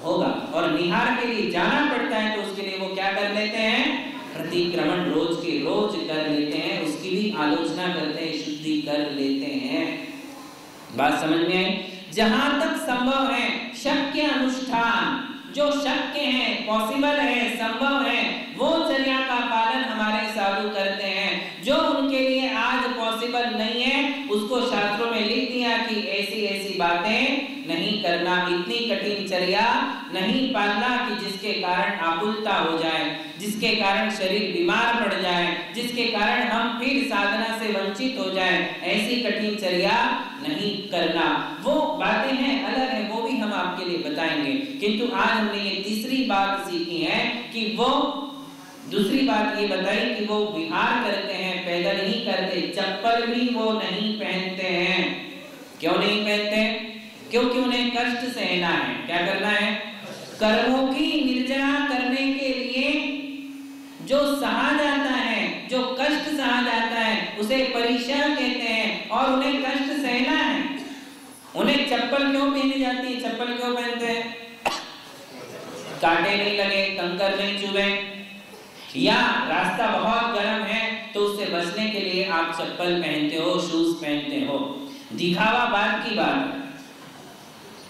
होगा। और निहार के लिए जाना पड़ता है तो उसके लिए वो क्या कर लेते हैं, प्रतिक्रमण रोज के रोज कर लेते हैं, उसकी भी आलोचना करते हैं, शुद्धि कर लेते हैं। बात समझ में आई? जहां तक संभव है शक्य अनुष्ठान, जो शक्य है, पॉसिबल है, संभव है, वो चर्या का पालन हमारे साधु करते हैं। जो उनके लिए आज पॉसिबल नहीं है उसको शास्त्रों में लिख दिया कि ऐसी ऐसी बातें नहीं करना, इतनी कठिन चर्या नहीं पालना कि जिसके कारण आकुलता हो जाए, जिसके कारण शरीर बीमार पड़ जाए, जिसके कारण हम फिर साधना से वंचित हो जाए, ऐसी कठिन चर्या नहीं करना। वो बातें हैं, अलग है, वो भी हम आपके लिए बताएंगे। किंतु आज हमने ये तीसरी बात सीखी है कि वो दूसरी बात ये बताई कि वो विहार करते हैं, पैदल नहीं करते, चप्पल भी वो नहीं पहनते हैं। क्यों नहीं पहनते? क्योंकि उन्हें कष्ट सहना है। क्या करना है? कर्मों की निर्जरा करने के लिए जो सहा जाता है, जो कष्ट सहा जाता है, उसे परिश्रम कहते हैं और उन्हें कष्ट सहना है। उन्हें चप्पल क्यों पहनी जाती है? चप्पल क्यों पहनते हैं? कांटे नहीं लगे, कंकर नहीं चुभे, या रास्ता बहुत गर्म है तो उससे बचने के लिए आप चप्पल पहनते हो, शूज पहनते हो। दिखावा बात की बात है।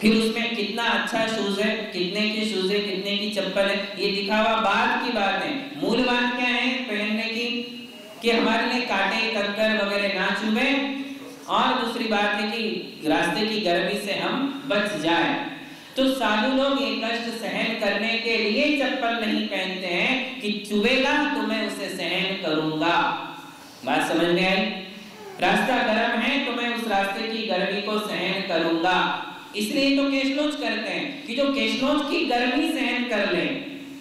फिर उसमें कितना अच्छा शूज है, कितने के शूज है, कितने की चप्पल है, ये दिखावा बात की बात है। मूल बात क्या है पहनने की? कि हमारे लिए कांटे कंकर वगैरह ना चुभे, और दूसरी बात है कि रास्ते की गर्मी से हम बच जाएं। तो साधु लोग ये कष्ट सहन करने के लिए चप्पल नहीं पहनते हैं कि चुभेगा तो मैं उसे सहन करूंगा। बात समझ में आई? रास्ता गर्म है तो मैं उस रास्ते की गर्मी को सहन करूंगा। इसलिए तो केशलोच करते हैं कि जो केशलोच की गर्मी सहन कर ले,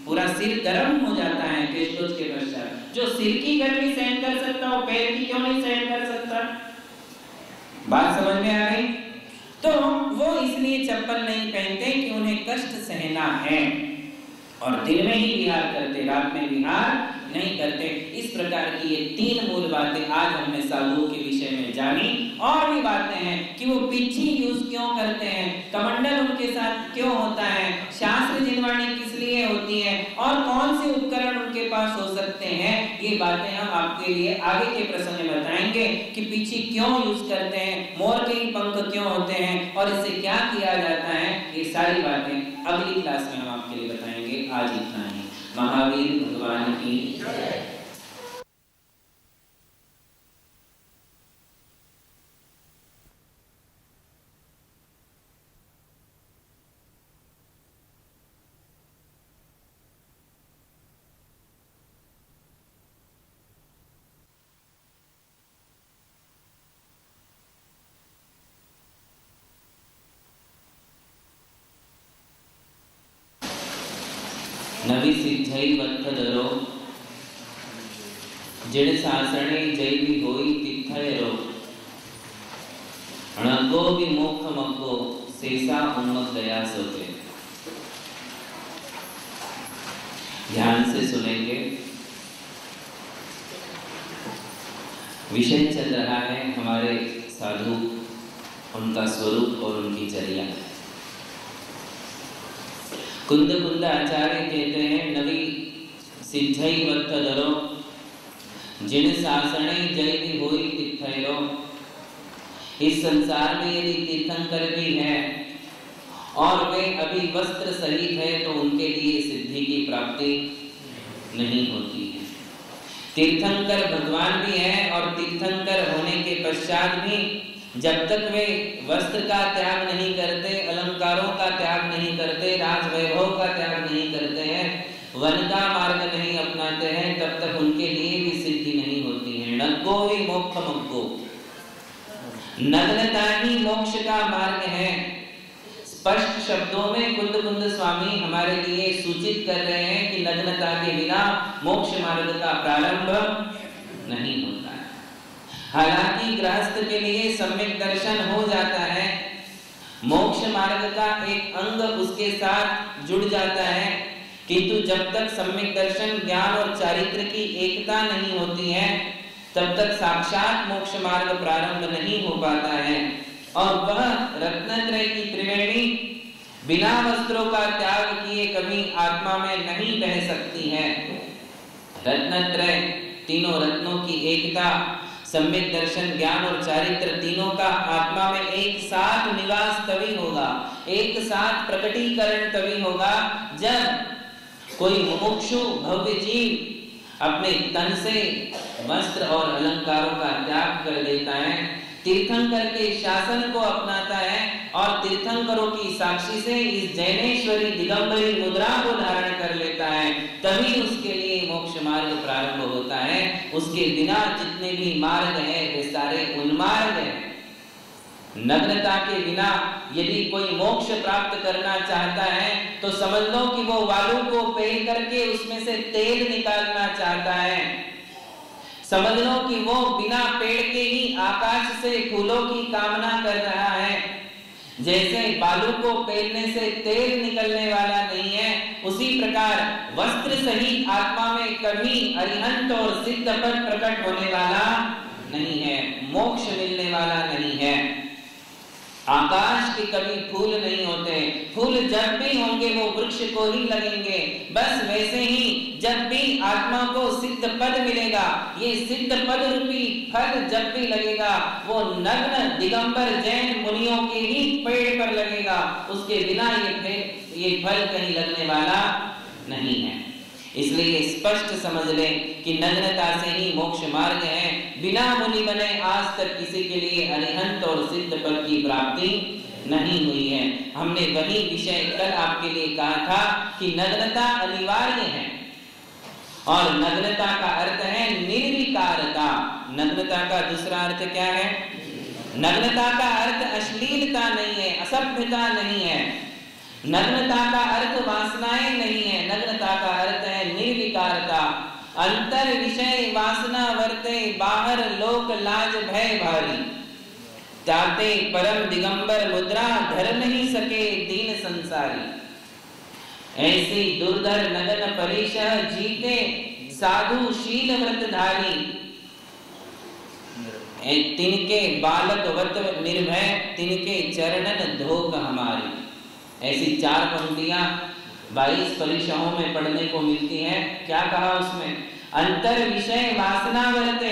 पूरा सिर गर्म हो जाता है केशलोच के पश्चात। जो सिर की गर्मी सहन कर सकता हो, पैर की क्यों नहीं सहन कर सकता? बात समझ में आ गई? तो वो इसलिए चप्पल नहीं पहनते कि उन्हें कष्ट सहना है, और दिन में ही विहार करते, रात में विहार नहीं करते। इस प्रकार की ये तीन मूल बातें आज हमने साधुओं के विषय में जानी। और भी बातें हैं कि वो पिछी यूज क्यों करते हैं, कमंडल उनके साथ क्यों होता है, शास्त्र जिनवाणी किस लिए होती है, और कौन से उपकरण उनके पास हो सकते हैं। ये बातें हम आपके लिए आगे के प्रसंग में बताएंगे कि पिछी क्यों यूज करते हैं, मोर के ही पंख क्यों होते हैं, और इससे क्या किया जाता है। ये सारी बातें अगली क्लास में हम आपके लिए बताएंगे। आज इतना ही। महावीर भगवान की जय। नवी सिद्धई वत्थदरो जिण सासणे जय भी होई तिथयरो अणगो भी मोख मग्गो सेसा उन्मक दया सोते। ध्यान से सुनेंगे। विषय चल रहा है हमारे साधु, उनका स्वरूप और उनकी चर्या। कुंद कुंद आचार्य कहते हैं नवी सिद्धई वत्थदरो जिन शासने जय भी होई तीर्थयरो। इस संसार में यदि तीर्थंकर भी है और वे अभी वस्त्र सहित है तो उनके लिए सिद्धि की प्राप्ति नहीं होती है। तीर्थंकर भगवान भी है और तीर्थंकर होने के पश्चात भी जब तक वे वस्त्र का त्याग नहीं करते, अलंकारों का त्याग नहीं करते, राजवैभव का त्याग नहीं करते हैं, वन का मार्ग नहीं अपनाते हैं, तब तक उनके लिए भी सिद्धि नहीं होती है। नग्गो ही मोक्ष मग्गो, नग्नता ही मोक्ष का मार्ग है। स्पष्ट शब्दों में कुंद कुंद स्वामी हमारे लिए सूचित कर रहे हैं कि नग्नता के बिना मोक्ष मार्ग का प्रारंभ नहीं होता। हालांकि गृहस्थ के लिए सम्यक दर्शन हो जाता है, मोक्ष मार्ग का एक अंग उसके साथ जुड़ जाता है, किंतु जब तक सम्यक दर्शन, ज्ञान और चारित्र की एकता नहीं होती है तब तक साक्षात मोक्ष मार्ग प्रारंभ नहीं हो पाता है। और वह रत्नत्रय की त्रिवेणी बिना वस्त्रों का त्याग आत्मा में नहीं बह सकती है। रत्नत्रय, तीनों रत्नों की एकता, सम्यक दर्शन, ज्ञान और चारित्र, तीनों का आत्मा में एक साथ निवास तभी होगा, एक साथ प्रकटीकरण तभी होगा जब कोई मुमुक्षु भव्य जीव अपने तन से वस्त्र और अलंकारों का त्याग कर देता है, तीर्थंकर के शासन को अपनाता है और तीर्थंकरों की साक्षी से इस जैनेश्वरी दिगंबरी मुद्रा को धारण कर लेता है, तभी उसके लिए मोक्ष मार्ग प्रारंभ होता है। उसके बिना जितने भी मार्ग हैं वे सारे उन्मार्ग हैं। नग्नता के बिना यदि कोई मोक्ष प्राप्त करना चाहता है तो समझ लो कि वो वालू को पेल करके उसमें से तेल निकालना चाहता है। समझ लो कि वो बिना पेड़ के ही आकाश से फूलों की कामना कर रहा है। जैसे बालू को पेलने से तेल निकलने वाला नहीं है, उसी प्रकार वस्त्र सहित आत्मा में कभी अरिहंत और सिद्ध पद प्रकट होने वाला नहीं है, मोक्ष मिलने वाला नहीं है। आकाश के कभी फूल नहीं होते, फूल जब भी होंगे वो वृक्ष को ही लगेंगे। बस वैसे ही जब भी आत्मा को सिद्ध पद मिलेगा, ये सिद्ध पद रूपी फल जब भी लगेगा वो नग्न दिगंबर जैन मुनियों के ही पेड़ पर लगेगा, उसके बिना ये फल कहीं लगने वाला नहीं है। इसलिए स्पष्ट समझ लें कि नग्नता से ही मोक्ष मार्ग है। बिना मुनि बने आज तक किसी के लिए अरिहंत और सिद्ध पद की प्राप्ति नहीं हुई है। हमने वही विषय कल आपके लिए कहा था कि नग्नता अनिवार्य है और नग्नता का अर्थ है निर्विकारता। नग्नता का दूसरा अर्थ क्या है? नग्नता का अर्थ अश्लीलता नहीं है, असभ्यता नहीं है। नग्नता का अर्थ वासनाएं नहीं है, नग्नता का अर्थ है निर्विकारता। अंतर विषय वासना वर्ते, बाहर लोक लाज भय भारी। ताते परम दिगंबर मुद्रा, धर नहीं सके दीन संसारी। ऐसी दुर्धर नगन परिशह, जीते साधु शील व्रतधारी। तिनके बालक वत निर्भय, तिनके चरणन धोक हमारी। ऐसी 4 पंक्तियां 22 परिशहों में पढ़ने को मिलती हैं। क्या कहा उसमें? अंतर विषय वासना वर्ते,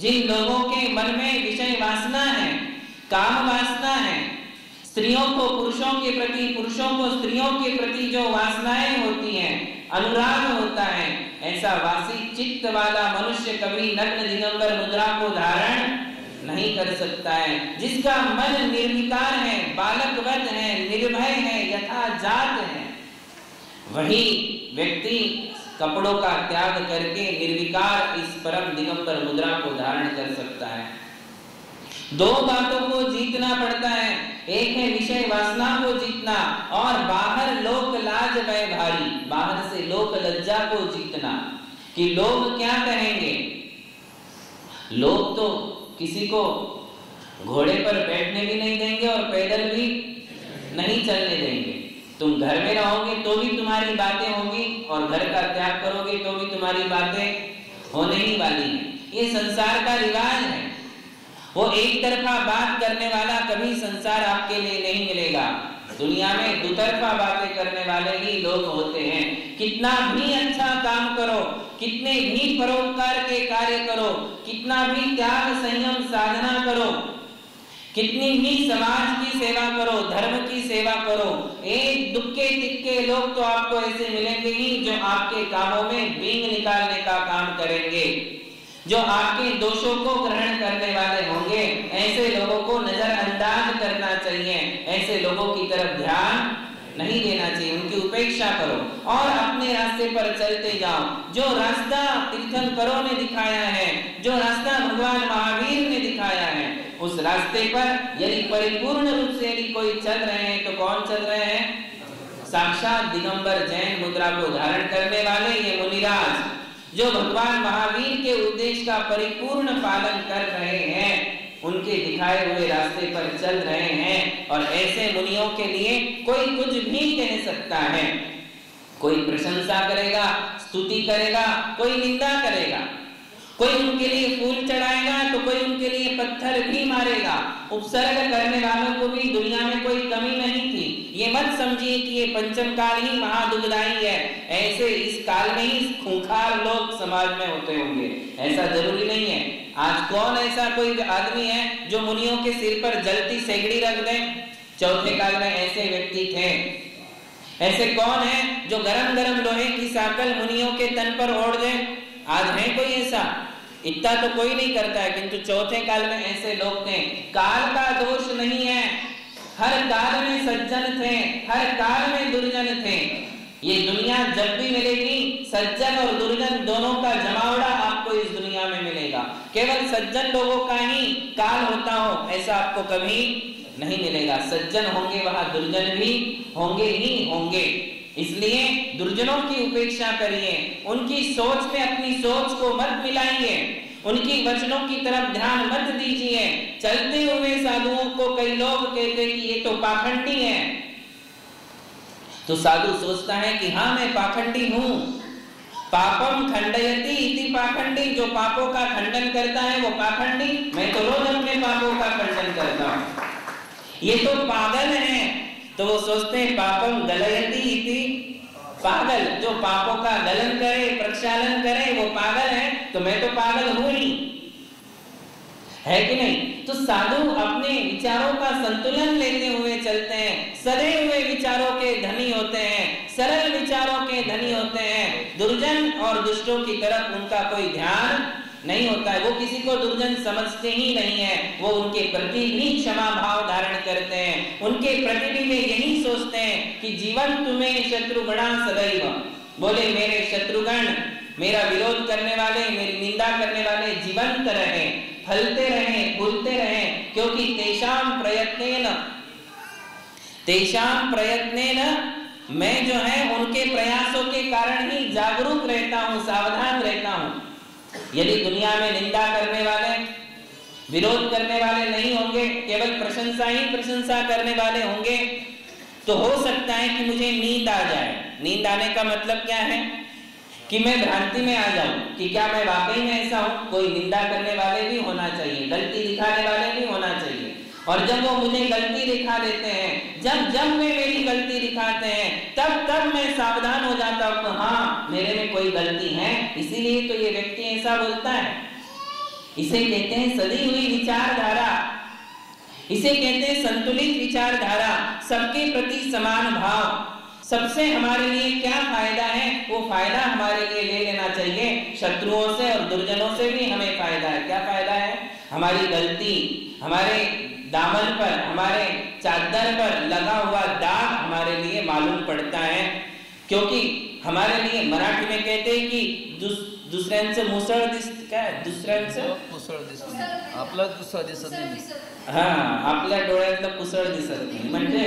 जिन लोगों के मन में विषय वासना है, काम वासना है, स्त्रियों को पुरुषों के प्रति, पुरुषों को स्त्रियों के प्रति जो वासनाएं होती हैं, अनुराग होता है, ऐसा वासी चित्त वाला मनुष्य कभी नग्न दिगंबर मुद्रा को धारण नहीं कर सकता है। जिसका मन निर्विकार है, बालकवत है, निर्भय है, यथाजात है, वही व्यक्ति कपड़ों का त्याग करके निर्विकार इस परम दिगंबर मुद्रा को धारण कर सकता है। 2 बातों को जीतना पड़ता है, एक है विषय वासना को जीतना और बाहर लोक लाज भय भारी, बाहर से लोक लज्जा को जीतना कि लोग क्या कहेंगे। लोग तो किसी को घोड़े पर बैठने भी नहीं देंगे और पैदल भी नहीं चलने देंगे। तुम घर में रहोगे तो भी तुम्हारी बातें होंगी और घर का त्याग करोगे तो भी तुम्हारी बातें होने ही वाली हैं। ये संसार का रिवाज है। वो एक तरफा बात करने वाला कभी संसार आपके लिए नहीं मिलेगा। दुनिया में दुतरफा बातें करने वाले ही लोग होते हैं। कितना भी अच्छा काम करो, कितने भी परोपकार के कार्य करो, कितना भी त्याग संयम साधना करो, कितनी भी समाज की सेवा करो, धर्म की सेवा करो, एक दुक्के तिक्के लोग तो आपको ऐसे मिलेंगे ही जो आपके कामों में बींग निकालने का काम करेंगे, जो आपके दोषों को ग्रहण करने वाले होंगे। ऐसे लोगों को नजरअंदाज करना चाहिए, ऐसे लोगों की तरफ ध्यान नहीं देना चाहिए, उनकी उपेक्षा करो और अपने रास्ते पर चलते जाओ। जो रास्ता तीर्थंकरों ने दिखाया है, जो रास्ता भगवान महावीर ने दिखाया है, उस रास्ते पर यदि परिपूर्ण रूप से यदि कोई चल रहे हैं तो कौन चल रहे हैं? साक्षात दिगंबर जैन मुद्रा को धारण करने वाले ये मुनिराज, जो भगवान महावीर के उद्देश्य का परिपूर्ण पालन कर रहे हैं, उनके दिखाए हुए रास्ते पर चल रहे हैं। और ऐसे मुनियों के लिए कोई कुछ भी कह सकता है, कोई प्रशंसा करेगा, स्तुति करेगा, कोई निंदा करेगा, कोई उनके लिए फूल चढ़ाएगा तो कोई उनके लिए पत्थर भी मारेगा। उपसर्ग करने वालों को भी दुनिया में कोई कमी नहीं थी। ये मत समझिए कि ये पंचम काल ही महादुखदायी है, ऐसे इस काल में ही खूंखार लोग समाज में होते होंगे, ऐसा जरूरी नहीं है। आज कौन ऐसा कोई आदमी है जो मुनियों के सिर पर जलती सेगड़ी रख दे? चौथे काल में ऐसे व्यक्ति थे। ऐसे कौन है जो गरम गरम लोहे की साकल मुनियों के तन पर ओढ़ दे? आज है कोई ऐसा? इतना तो कोई नहीं करता है, किंतु चौथे काल में ऐसे लोग थे। काल का दोष नहीं है, हर काल में सज्जन थे, हर काल में दुर्जन थे। ये दुनिया जब भी मिलेगी, सज्जन और दुर्जन दोनों का जमावड़ा आपको इस दुनिया में मिलेगा। केवल सज्जन लोगों का ही काल होता हो ऐसा आपको कभी नहीं मिलेगा। सज्जन होंगे वहां दुर्जन भी होंगे ही होंगे। इसलिए दुर्जनों की उपेक्षा करिए, उनकी सोच में अपनी सोच को मत मिलाइए, उनकी वचनों की तरफ ध्यान मत दीजिए। चलते हुए साधुओं को कई लोग कहते कि ये तो पाखंडी है, तो साधु सोचता है कि हाँ मैं पाखंडी हूं। पापम खंडयति इति पाखंडी, जो पापों का खंडन करता है वो पाखंडी। मैं तो रोज अपने पापों का खंडन करता हूं, ये तो पागल है। तो वो सोचते हैं पापम गलयति इति पागल, जो पापों का गलन करे, प्रक्षालन करे वो पागल है, तो मैं तो पागल हूं ही, है कि नहीं? तो साधु अपने विचारों का संतुलन लेते हुए चलते हैं, सड़े हुए विचारों के धनी होते हैं, सरल विचारों के धनी होते हैं। दुर्जन और दुष्टों की तरफ उनका कोई ध्यान नहीं होता है, वो किसी को दुर्जन समझते ही नहीं है, वो उनके प्रति भी क्षमा भाव धारण करते हैं, उनके प्रति भी वे यही सोचते हैं कि जीवन तुम्हें शत्रुगणा सदैव, बोले मेरे शत्रुगण, मेरा विरोध करने वाले, मेरी निंदा करने वाले जीवंत रहे, फलते रहे, फूलते रहे, क्योंकि तेषाम प्रयत्नेन मैं जो है उनके प्रयासों के कारण ही जागरूक रहता हूं, सावधान रहता हूं। यदि दुनिया में निंदा करने वाले, विरोध करने वाले नहीं होंगे, केवल प्रशंसा ही प्रशंसा करने वाले होंगे, तो हो सकता है कि मुझे नींद आ जाए। नींद आने का मतलब क्या है? कि मैं भ्रांति में आ जाऊं कि क्या मैं वाकई में ऐसा हूं। कोई निंदा करने वाले भी होना चाहिए, गलती दिखाने वाले भी होना चाहिए, और जब वो मुझे गलती दिखा देते हैं, जब वे मेरी गलती दिखाते हैं, तब मैं सावधान हो जाता हूं कि हाँ मेरे में कोई गलती है, इसीलिए तो ये व्यक्ति ऐसा बोलता है। इसे कहते हैं सदी हुई विचारधारा, इसे कहते हैं संतुलित विचारधारा, सबके प्रति समान भाव। सबसे हमारे लिए क्या फायदा है वो फायदा हमारे लिए ले लेना चाहिए। शत्रुओं से और दुर्जनों से भी हमें फायदा है। क्या फायदा है? हमारी गलती हमारे दामन पर, हमारे चादर पर लगा हुआ दाग हमारे लिए मालूम पड़ता है, क्योंकि हमारे लिए मराठी में कहते हैं कि दुसऱ्यांचं मुसळ दिसत, काय दुसऱ्यांचं मुसळ दिसत, आपला दुसरा दिसत नाही, हाँ आपल्या डोळ्यातलं पुसळ दिसत नाही। म्हणजे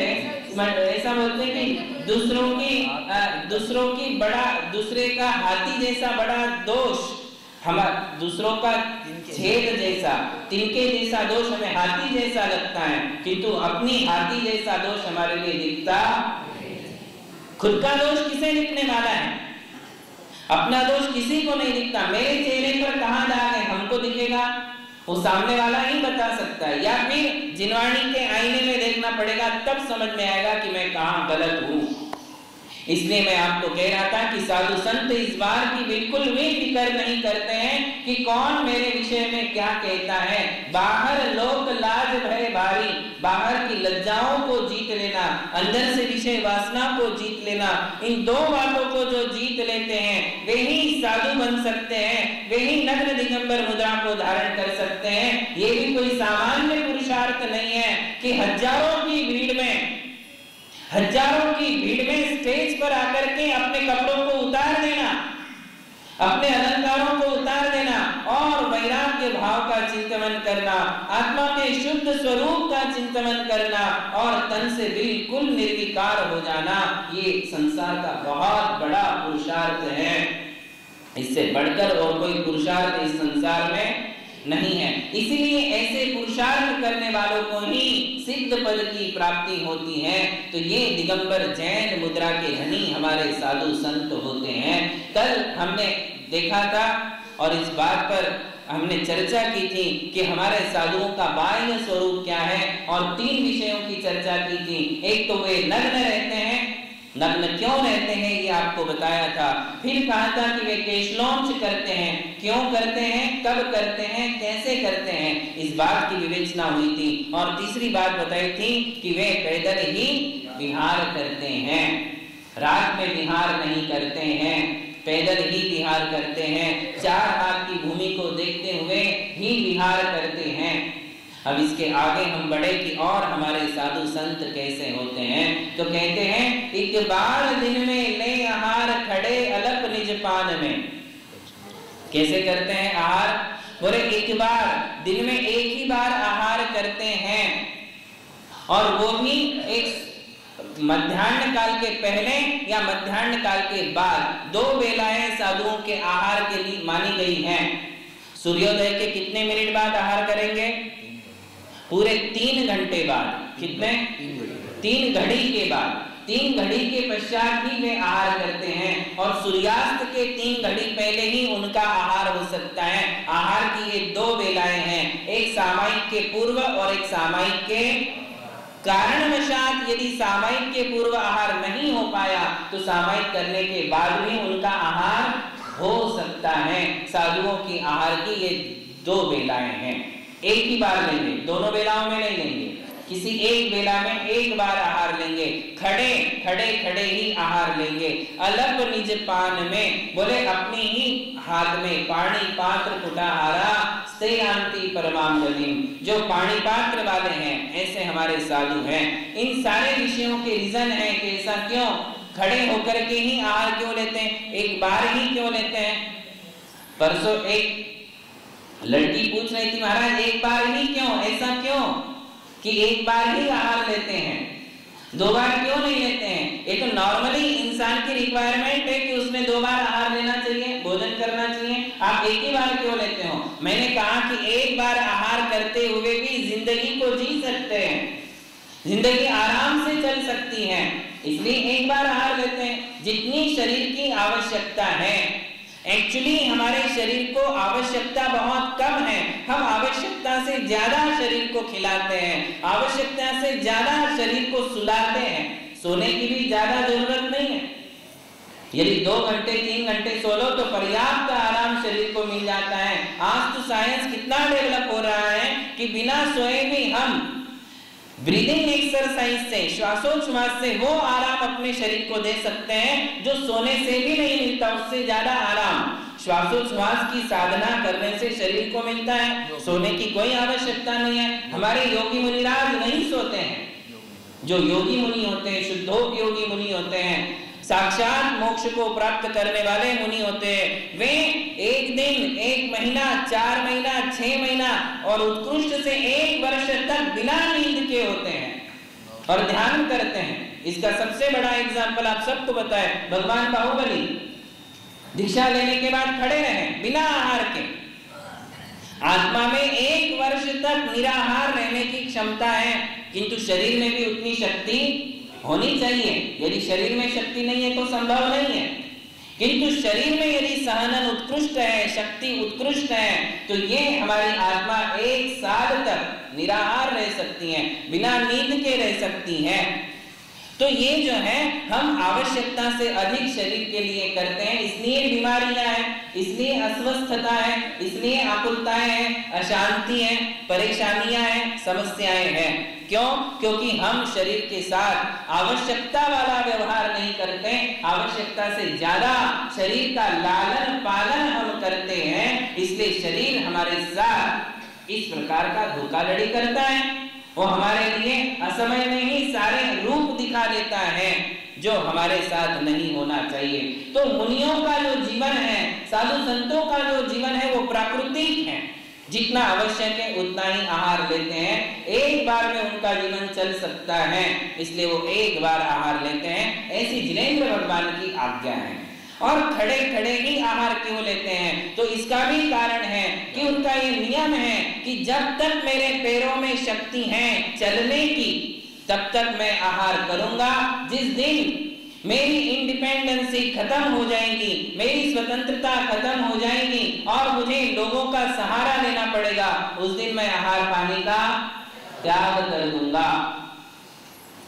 ऐसा बोलते कि दूसरों की बड़ा, दूसरे का हाथी जैसा बड़ा दोष, हमारा दूसरों का छेद जैसा, तिनके जैसा दोष हमें हाथी जैसा लगता है, किंतु अपनी हाथी जैसा दोष हमारे लिए दिखता। खुद का दोष किसे दिखने वाला है? अपना दोष किसी को नहीं दिखता। मेरे चेहरे पर कहां दाग है हमको दिखेगा, वो सामने वाला ही बता सकता है, या फिर जिनवाणी के आईने में देखना पड़ेगा, तब समझ में आएगा कि मैं कहां गलत हूं। इसलिए मैं आपको कह रहा था कि साधु संत इस बार की बिल्कुल भी फिक्र नहीं करते हैं कि कौन मेरे विषय में क्या कहता है। बाहर लोक लाज भय भारी, बाहर की लज्जाओं को जीत लेना, अंदर से विषय वासना को जीत लेना, इन दो बातों को जो जीत लेते हैं वे ही साधु बन सकते हैं, वे ही नग्न दिगंबर मुद्रा को धारण कर सकते हैं। ये भी कोई सामान्य पुरुषार्थ नहीं है कि हजारों की भीड़ में स्टेज पर आकर के अपने कपड़ों को उतार देना, अपने अलंकारों को उतार देना और वैराग्य भाव का चिंतन करना, आत्मा के शुद्ध स्वरूप का चिंतन करना और तन से बिल्कुल निर्विकार हो जाना, ये संसार का बहुत बड़ा पुरुषार्थ है। इससे बढ़कर और कोई पुरुषार्थ इस संसार में नहीं है। इसीलिए ऐसे पुरुषार्थ करने वालों को ही सिद्ध पद की प्राप्ति होती है। तो ये दिगंबर जैन मुद्रा के धनी हमारे साधु संत होते हैं। कल हमने देखा था और इस बात पर हमने चर्चा की थी कि हमारे साधुओं का बाह्य स्वरूप क्या है, और 3 विषयों की चर्चा की थी। एक तो वे नग्न रहते हैं, नग्न क्यों रहते हैं ये आपको बताया था। फिर कहा था कि वे केशलोंच करते हैं, क्यों करते हैं, कब करते हैं, कैसे करते हैं, इस बात की विवेचना हुई थी। और तीसरी बात बताई थी कि वे पैदल ही विहार करते हैं, रात में विहार नहीं करते हैं, पैदल ही विहार करते हैं, 4 हाथ की भूमि को देखते हुए ही विहार करते हैं। अब इसके आगे हम बढ़े कि और हमारे साधु संत कैसे होते हैं, तो कहते हैं एक बार दिन में ले आहार खड़े अलप निज पान में। कैसे करते हैं आहार? बोले एक बार दिन में एक ही बार आहार करते हैं, और वो भी एक मध्याह्न काल के पहले या मध्याह्न काल के बाद। 2 बेलाएं साधुओं के आहार के लिए मानी गई हैं। सूर्योदय के कितने मिनट बाद आहार करेंगे? पूरे 3 घंटे बाद। कितने? 3 घड़ी के बाद। 3 घड़ी के पश्चात ही वे आहार करते हैं, और सूर्यास्त के 3 घड़ी पहले ही उनका आहार हो सकता है। आहार की ये 2 बेलाएं हैं, एक सामायिक के पूर्व और एक सामायिक के कारणवशात। यदि सामायिक के पूर्व आहार नहीं हो पाया तो सामायिक करने के बाद भी उनका आहार हो सकता है। साधुओं की आहार की ये 2 बेलाएं हैं। एक ही बार लेंगे, दोनों बेलाओं में नहीं लेंगे, किसी एक बेला में एक बार आहार लेंगे, खड़े खड़े खड़े ही आहार लेंगे। अलप निज पान में, बोले अपनी ही हाथ में पानी पात्र कुटाहारा स्तेयांति परमाम गतिम। जो पानी पात्र वाले हैं ऐसे हमारे साधु हैं। इन सारे विषयों के रीजन है कि ऐसा क्यों, खड़े होकर के ही आहार क्यों लेते हैं, एक बार ही क्यों लेते हैं। परसों एक लड़की पूछ रही थी, महाराज एक बार ही क्यों, ऐसा क्यों कि एक बार ही आहार लेते हैं, 2 बार क्यों नहीं लेते हैं। ये तो नॉर्मली इंसान की रिक्वायरमेंट है कि उसने 2 बार आहार लेना चाहिए, भोजन करना चाहिए। आप एक ही बार क्यों लेते हो? मैंने कहा कि एक बार आहार करते हुए भी जिंदगी को जी सकते हैं, जिंदगी आराम से चल सकती है, इसलिए एक बार आहार लेते हैं। जितनी शरीर की आवश्यकता है, एक्चुअली हमारे शरीर को आवश्यकता बहुत कम है, हम आवश्यकता से ज्यादा शरीर को खिलाते हैं, आवश्यकता से ज्यादा शरीर को सुलाते हैं। सोने की भी ज्यादा जरूरत नहीं है। यदि 2 घंटे 3 घंटे सो लो तो पर्याप्त आराम शरीर को मिल जाता है। आज तो साइंस कितना डेवलप हो रहा है कि बिना सोए भी हम ब्रीदिंग एक्सरसाइज से, श्वासोच्छ्वास से वो आराम अपने शरीर को दे सकते हैं जो सोने से भी नहीं मिलता, उससे ज्यादा आराम श्वासोच्छ्वास की साधना करने से शरीर को मिलता है। सोने की कोई आवश्यकता नहीं है। हमारे योगी मुनिराज नहीं सोते हैं। जो योगी मुनि होते हैं, शुद्धोप योगी मुनि होते हैं, साक्षात मोक्ष को प्राप्त करने वाले मुनि होते हैं, वे 1 दिन, 1 महीना, 4 महीना, 6 महीना और उत्कृष्ट से 1 वर्ष तक बिना नींद के होते हैं और ध्यान करते हैं। इसका सबसे बड़ा एग्जाम्पल आप सबको पता है, भगवान बाहुबली दीक्षा लेने के बाद खड़े रहे बिना आहार के। आत्मा में 1 वर्ष तक निराहार रहने की क्षमता है, किंतु शरीर में भी उतनी शक्ति होनी चाहिए। यदि शरीर में शक्ति नहीं है तो संभव नहीं है, किंतु शरीर में यदि सहनन उत्कृष्ट है, शक्ति उत्कृष्ट है, तो ये हमारी आत्मा 1 साल तक निराहार रह सकती है, बिना नींद के रह सकती है। तो ये जो है हम आवश्यकता से अधिक शरीर के लिए करते हैं, इसलिए बीमारियां हैं, इसलिए अस्वस्थता है, इसलिए आकुलताएं हैं, अशांति है, परेशानियां हैं, समस्याएं हैं। क्यों? क्योंकि हम शरीर के साथ आवश्यकता वाला व्यवहार नहीं करते, आवश्यकता से ज्यादा शरीर का लालन पालन हम करते हैं, इसलिए शरीर हमारे साथ इस प्रकार का धोखाधड़ी करता है। वो हमारे लिए असमय में ही सारे रूप दिखा देता है जो हमारे साथ नहीं होना चाहिए। तो मुनियों का जो जीवन है, साधु संतों का जो जीवन है, वो प्राकृतिक है। जितना आवश्यक है उतना ही आहार लेते हैं, एक बार में उनका जीवन चल सकता है, इसलिए वो एक बार आहार लेते हैं। ऐसी जिनेंद्र भगवान की आज्ञा है। और खड़े खड़े ही आहार क्यों लेते हैं? तो इसका भी कारण है कि उनका ये नियम है कि जब तक मेरे पैरों में शक्ति है चलने की, तब तक मैं आहार करूंगा। जिस दिन मेरी इंडिपेंडेंसी खत्म हो जाएगी, मेरी स्वतंत्रता खत्म हो जाएगी और मुझे लोगों का सहारा लेना पड़ेगा, उस दिन मैं आहार पानी का त्याग कर दूंगा।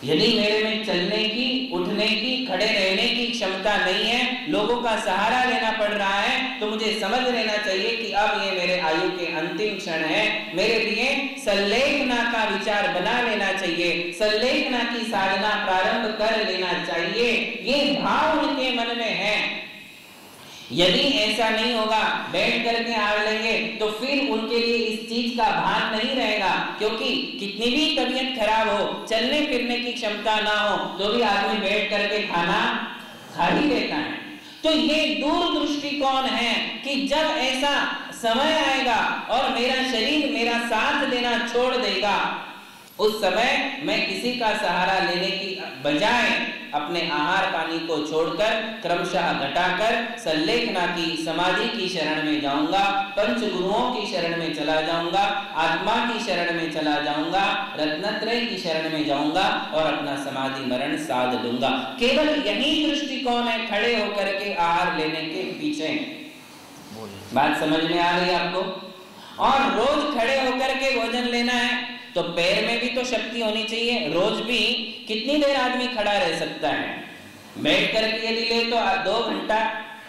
यदि मेरे में चलने की, उठने की, खड़े रहने की क्षमता नहीं है, लोगों का सहारा लेना पड़ रहा है, तो मुझे समझ लेना चाहिए कि अब ये मेरे आयु के अंतिम क्षण है। मेरे लिए संलेखना का विचार बना लेना चाहिए, संलेखना की साधना प्रारंभ कर लेना चाहिए। ये भाव उनके मन में है। यदि ऐसा नहीं होगा, बैठ करके हार लेंगे, तो फिर उनके लिए इस चीज का भान नहीं रहेगा, क्योंकि कितनी भी तबीयत खराब हो, चलने फिरने की क्षमता ना हो, तो भी आदमी बैठ करके खाना खा ही लेता है। तो ये दूर दृष्टिकोण है कि जब ऐसा समय आएगा और मेरा शरीर मेरा साथ देना छोड़ देगा, उस समय मैं किसी का सहारा लेने की बजाय अपने आहार पानी को छोड़कर क्रमशः घटाकर संलेखना की, समाधि की शरण में जाऊंगा, पंच गुरुओं की शरण में चला जाऊंगा, आत्मा की शरण में चला जाऊंगा, रत्नत्रय की शरण में जाऊंगा और अपना समाधि मरण साध लूंगा। केवल यही दृष्टिकोण है खड़े होकर के आहार लेने के पीछे। बात समझ में आ रही है आपको? और रोज खड़े होकर के भोजन लेना है तो पैर में भी तो शक्ति होनी चाहिए। रोज भी कितनी देर आदमी खड़ा रह सकता है? बैठ करके यदि ले तो 2 घंटा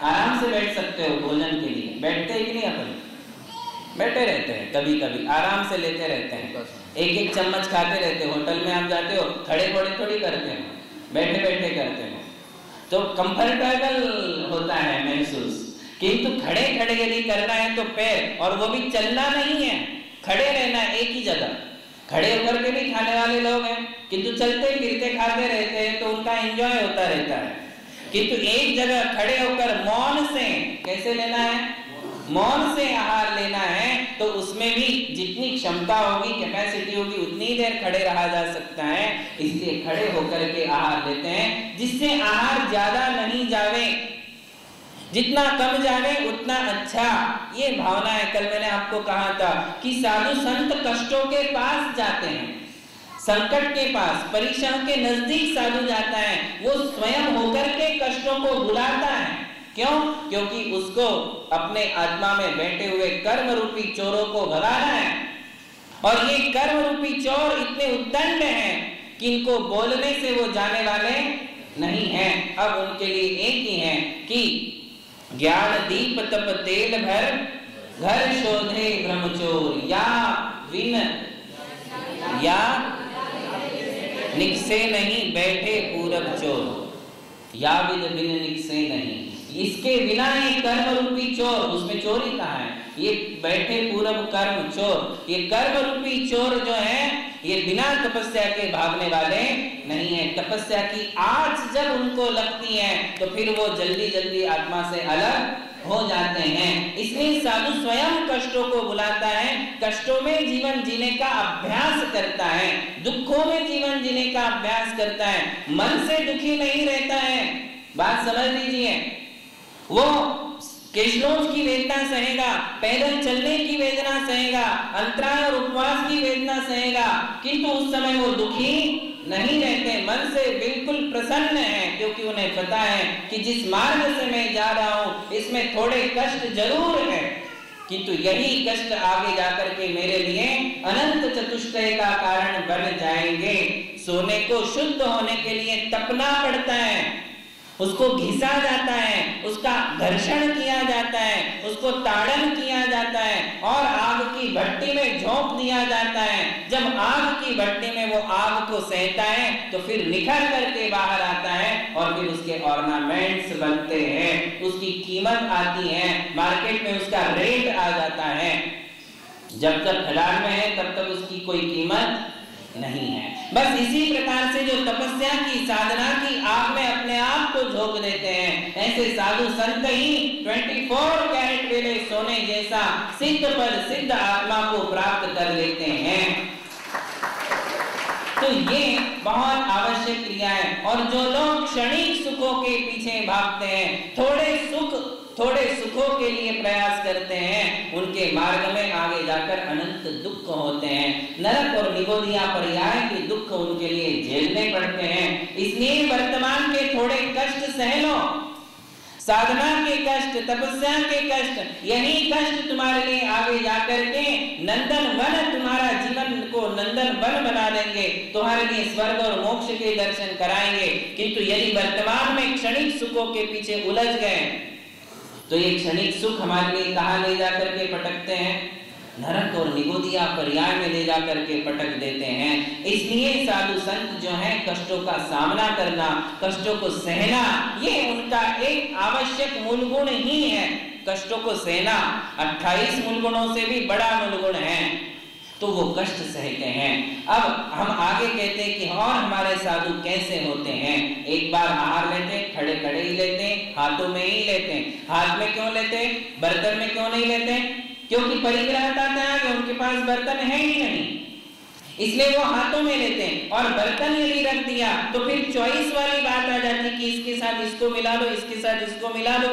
आराम से बैठ सकते हो भोजन के लिए। बैठते हैं कि नहीं? अपन बैठे रहते हैं, कभी कभी आराम से लेते रहते हैं, एक एक चम्मच खाते रहते हैं। होटल में आप जाते हो, खड़े खड़े थोड़ी करते हो, बैठे बैठे करते हो, तो कंफर्टेबल होता है महसूस। किंतु खड़े खड़े यदि करना है तो पैर, और वो भी चलना नहीं है, खड़े रहना है एक ही जगह। खड़े होकर के भी खाने वाले लोग हैं, किंतु चलते फिरते खाते रहते हैं, तो उनका एंजॉय होता रहता है। किंतु एक जगह खड़े होकर मौन से, कैसे लेना है? मौन से आहार लेना है, तो उसमें भी जितनी क्षमता होगी, कैपेसिटी होगी, उतनी देर खड़े रहा जा सकता है। इसलिए खड़े होकर के आहार लेते हैं, जिससे आहार ज्यादा नहीं जावे, जितना कम जावे उतना अच्छा। ये भावना है। कल मैंने आपको कहा था कि साधु संत कष्टों के पास जाते हैं, संकट के पास, परीक्षण के नजदीक साधु जाता है। वो स्वयं होकर के कष्टों को भुलाता है। क्यों? क्योंकि उसको अपने आत्मा में बैठे हुए कर्म रूपी चोरों को भगाना है। और ये कर्म रूपी चोर इतने उद्दंड हैं कि इनको बोलने से वो जाने वाले नहीं हैं। अब उनके लिए एक ही है कि ज्ञान दीप तप तेल भर, घर शोधे ब्रह्मचोर, या विन या निकसे नहीं बैठे पूरब चोर, या विद बिन निकसे नहीं। इसके बिना ये कर्म रूपी चोर, उसमें चोरी कहाँ है? ये बैठे पूरब कर्म चोर, ये कर्म रूपी चोर जो है, ये बिना तपस्या के भागने वाले नहीं है। तपस्या की आँच जब उनको लगती है तो फिर वो जल्दी जल्दी आत्मा से अलग हो जाते हैं। इसलिए साधु स्वयं कष्टों को बुलाता है, कष्टों में जीवन जीने का अभ्यास करता है, दुखों में जीवन जीने का अभ्यास करता है, मन से दुखी नहीं रहता है। बात समझ लीजिए, वो केशलोच की वेदना सहेगा, पैदल चलने की वेदना सहेगा, अंतराल और उपवास की वेदना सहेगा, किंतु उस समय वो दुखी नहीं रहते, मन से बिल्कुल प्रसन्न है, क्योंकि उन्हें पता है कि जिस मार्ग से मैं जा रहा हूँ इसमें थोड़े कष्ट जरूर है, किंतु यही कष्ट आगे जाकर के मेरे लिए अनंत चतुष्टय का कारण बन जाएंगे। सोने को शुद्ध होने के लिए तपना पड़ता है, उसको घिसा जाता है, उसका घर्षण किया जाता है, उसको ताड़न किया जाता है और आग की भट्टी में झोंक दिया जाता है। जब आग की भट्टी में वो आग को सहता है तो फिर निखर करके बाहर आता है और फिर उसके ऑर्नामेंट्स बनते हैं, उसकी कीमत आती है, मार्केट में उसका रेट आ जाता है। जब तक खदान में है तब तक उसकी कोई कीमत नहीं है। बस इसी प्रकार से जो तपस्या की, साधना की आग में अपने आप को झोंक देते हैं, ऐसे साधु संत ही 24 कैरेट वेले सोने जैसा सिद्ध पद, सिद्ध आत्मा को प्राप्त कर लेते हैं। तो ये बहुत आवश्यक क्रिया है। और जो लोग क्षणिक सुखों के पीछे भागते हैं, थोड़े सुख थोड़े सुखों के लिए प्रयास करते हैं, उनके मार्ग में आगे जाकर अनंत दुख होते हैं। नरक और निगोदिया पर्याय के दुख उनके लिए झेलने पड़ते हैं। इसलिए वर्तमान के थोड़े कष्ट सह लो, साधना के कष्ट, तपस्या के कष्ट, यही कष्ट तुम्हारे लिए आगे जाकर के नंदन वन, तुम्हारा जीवन को नंदन वन बना देंगे, तुम्हारे लिए स्वर्ग और मोक्ष के दर्शन कराएंगे। किंतु यदि वर्तमान में क्षणिक सुखों के पीछे उलझ गए तो ये क्षणिक सुख हमारे लिए कहां ले जाकर के पटकते हैं? नरक और निगोदिया पर्याय में ले जाकर के पटक देते हैं। इसलिए साधु संत जो है, कष्टों का सामना करना, कष्टों को सहना, ये उनका एक आवश्यक मूल गुण ही है। कष्टों को सहना 28 मूल गुणों से भी बड़ा मूल गुण है, तो वो कष्ट सहते हैं। अब हम आगे कहते हैं कि और हमारे साधु कैसे होते हैं। एक बार आहार लेते, खड़े खड़े ही लेते, हाथों में ही लेते। हाथ में क्यों लेते, बर्तन में क्यों नहीं लेते? क्योंकि परिग्रहता त्याग है, उनके पास बर्तन है ही नहीं, इसलिए वो हाथों में लेते हैं। और बर्तन यदि रख दिया तो फिर चॉइस वाली बात आ जाती कि इसके साथ इसको मिला लो, इसके साथ इसको मिला लो,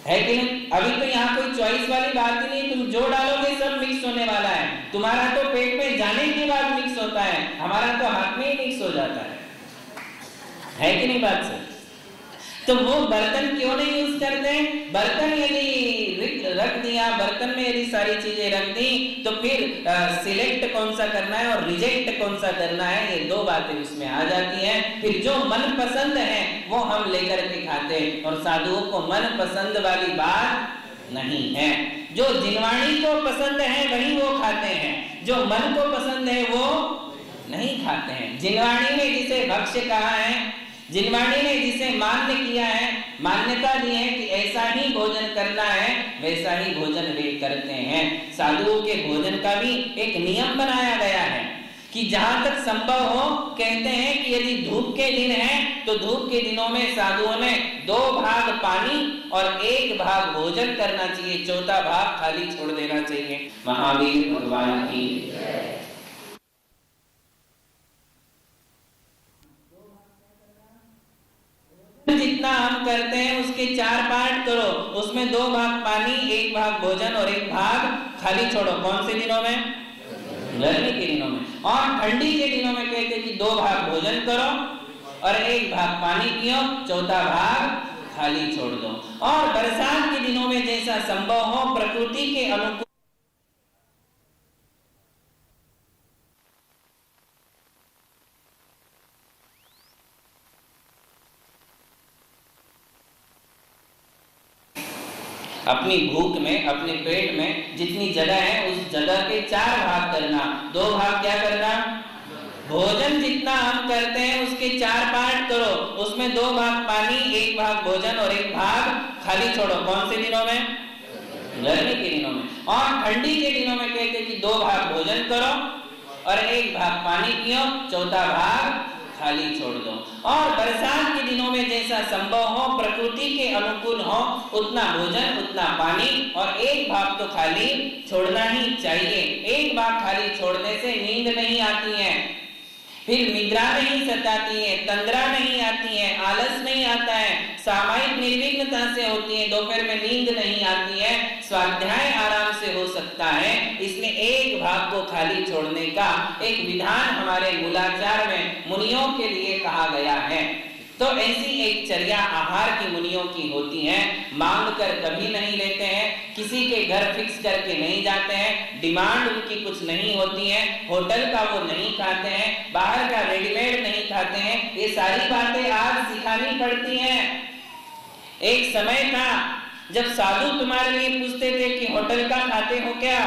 है कि नहीं? अभी तो यहाँ कोई चॉइस वाली बात ही नहीं, तुम जो डालोगे सब मिक्स होने वाला है। तुम्हारा तो पेट में जाने के बाद मिक्स होता है, हमारा तो हाथ में ही मिक्स हो जाता है कि नहीं बात से? तो वो बर्तन क्यों नहीं यूज करते? बर्तन यदि रख दिया, बर्तन में यदि सारी चीजें रख दी, तो फिर सिलेक्ट कौन सा करना है और रिजेक्ट कौन सा करना है, ये दो बातें उसमें आ जाती हैं। फिर जो मन पसंद है वो हम लेकर के खाते हैं, और साधुओं को मन पसंद वाली बात नहीं है। जो जिनवाणी को पसंद है वही वो खाते हैं, जो मन को पसंद है वो नहीं खाते हैं। जिनवाणी ने जिसे भक्ष्य कहा है, जिनवाणी ने जिसे मान्य किया है, मान्यता दी है कि ऐसा ही भोजन करना है, वैसा ही भोजन वे करते हैं। साधुओं के भोजन का भी एक नियम बनाया गया है कि जहां तक संभव हो, कहते हैं कि यदि धूप के दिन है तो धूप के दिनों में साधुओं ने 2 भाग पानी और 1 भाग भोजन करना चाहिए, चौथा भाग खाली छोड़ देना चाहिए। महावीर भगवान की जितना हम करते हैं उसके 4 पार्ट करो, उसमें 2 भाग पानी, 1 भाग भोजन और 1 भाग खाली छोड़ो। कौन से दिनों में? गर्मी के दिनों में। और ठंडी के दिनों में कहते हैं कि 2 भाग भोजन करो और 1 भाग पानी पियो, चौथा भाग खाली छोड़ दो। और बरसात के दिनों में जैसा संभव हो, प्रकृति के अनुकूल अपनी भूख में, अपने पेट में जितनी जगह है उस जगह के 4 भाग करना। 2 भाग क्या करना? भोजन जितना हम करते हैं उसके 4 पार्ट करो, उसमें 2 भाग पानी, 1 भाग भोजन और 1 भाग खाली छोड़ो। कौन से दिनों में? गर्मी के दिनों में। और ठंडी के दिनों में कहते हैं कि 2 भाग भोजन करो और 1 भाग पानी पियो, चौथा भाग खाली छोड़ दो। और बरसात के दिनों में जैसा संभव हो, प्रकृति के अनुकूल हो, उतना भोजन, उतना पानी और 1 भाग तो खाली छोड़ना ही चाहिए। 1 भाग खाली छोड़ने से नींद नहीं आती है, फिर निद्रा नहीं सताती है, तंद्रा नहीं आती है, आलस नहीं आता है, सामायिक निर्विघ्नता से होती है, दोपहर में नींद नहीं आती है, स्वाध्याय आराम से हो सकता है। इसलिए 1 भाग को खाली छोड़ने का एक विधान हमारे मूलाचार में मुनियों के लिए कहा गया है। तो ऐसी एक चर्या आहार की मुनियों की होती है। मांग कर कभी नहीं लेते हैं, किसी के घर फिक्स करके नहीं जाते हैं, डिमांड उनकी कुछ नहीं होती है, होटल का वो नहीं खाते हैं, बाहर का रेडीमेड नहीं खाते हैं। ये सारी बातें आज सिखानी पड़ती हैं। एक समय था जब साधु तुम्हारे लिए पूछते थे कि होटल का खाते हो क्या,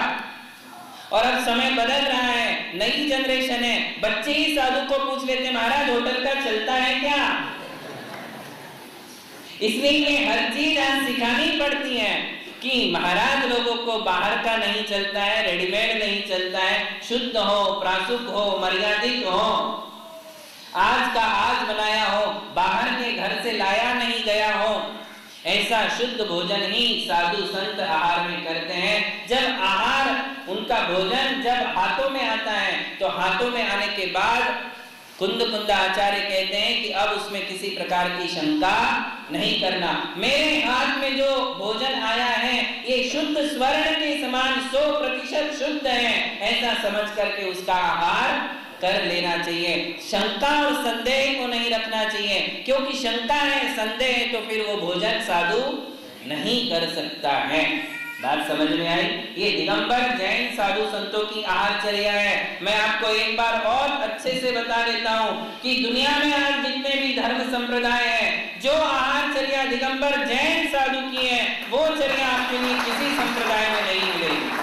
और अब समय बदल रहा है, नई जनरेशन है, बच्चे ही साधु को पूछ लेते महाराज होटल का चलता है क्या। इसलिए ये हर चीज आज सिखानी पड़ती है कि महाराज लोगों को बाहर का नहीं चलता है, रेडीमेड नहीं चलता है, शुद्ध हो, प्रासुक हो, मर्यादित हो, आज का आज बनाया हो, बाहर के घर से लाया नहीं गया हो, ऐसा शुद्ध भोजन ही साधु संत आहार में करते हैं। जब आहार, उनका भोजन जब हाथों में आता है तो हाथों में आने के बाद कुंद आचार्य कहते हैं कि अब उसमें किसी प्रकार की शंका नहीं करना। मेरे हाथ में जो भोजन आया है ये शुद्ध स्वर्ण के समान 100% शुद्ध है, ऐसा समझ करके उसका आहार कर लेना चाहिए। शंका और संदेह को नहीं रखना चाहिए, क्योंकि शंका है, संदेह है तो फिर वो भोजन साधु नहीं कर सकता है। बात समझ में आई? ये दिगंबर जैन साधु संतों की आहारचर्या है। मैं आपको एक बार और अच्छे से बता देता हूँ कि दुनिया में आज जितने भी धर्म संप्रदाय हैं, जो आहारचर्या दिगंबर जैन साधु की है, वो चर्या आपके लिए किसी संप्रदाय में नहीं मिलेगी।